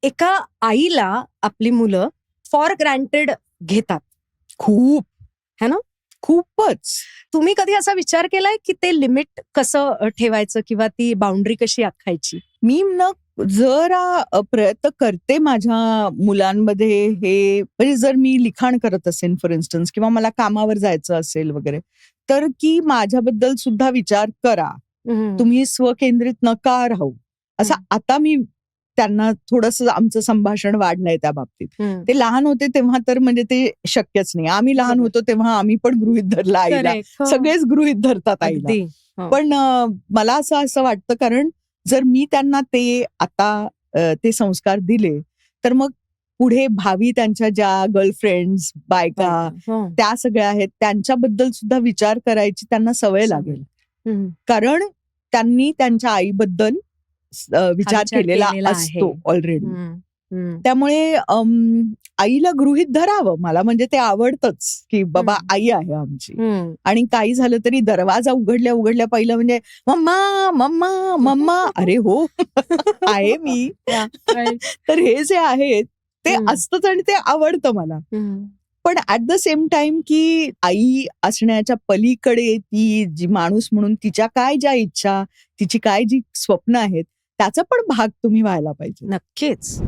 एका आईला आपली मुलं फॉर ग्रँटेड घेतात खूप है ना. खूपच. तुम्ही कधी असा विचार केलाय की ते लिमिट कसं ठेवायचं किंवा ती बाउंड्री कशी आखायची? मी ना जरा प्रयत्न करते माझ्या मुलांमध्ये हे, म्हणजे जर मी लिखाण करत असेल फॉर इन्स्टन्स किंवा मला कामावर जायचं असेल वगैरे, तर की माझ्याबद्दल सुद्धा विचार करा, तुम्ही स्वकेंद्रित नका राहू. असं आता मी त्यांना थोडंसं आमचं संभाषण वाढलंय त्या बाबतीत. ते लहान होते तेव्हा तर म्हणजे ते शक्यच नाही. आम्ही लहान होतो तेव्हा आम्ही पण गृहीत धरलं आईला. सगळेच गृहीत धरतात आईला. पण मला असं वाटतं, कारण जर मी त्यांना ते आता ते संस्कार दिले तर मग पुढे भावी त्यांच्या ज्या गर्लफ्रेंड्स, बायका त्या सगळ्या आहेत त्यांच्याबद्दल सुद्धा विचार करायची त्यांना सवय लागेल. कारण त्यांनी त्यांच्या आईबद्दल विचार केलेला असतो ऑलरेडी. त्यामुळे आईला गृहीत धरावं. मला म्हणजे ते आवडतंच की बाबा आई आहे आमची. आणि काही झालं तरी दरवाजा उघडल्या पहिलं म्हणजे मम्मा मम्मा मम्मा. अरे हो आहे मी. तर हे जे आहेत ते असतंच आणि ते आवडतं मला. पण ऍट द सेम टाइम की आई असण्याच्या पलीकडे ती जी माणूस म्हणून तिच्या काय ज्या इच्छा, तिची काय जी स्वप्न आहेत त्याचा पण भाग तुम्ही व्हायला पाहिजे. नक्कीच.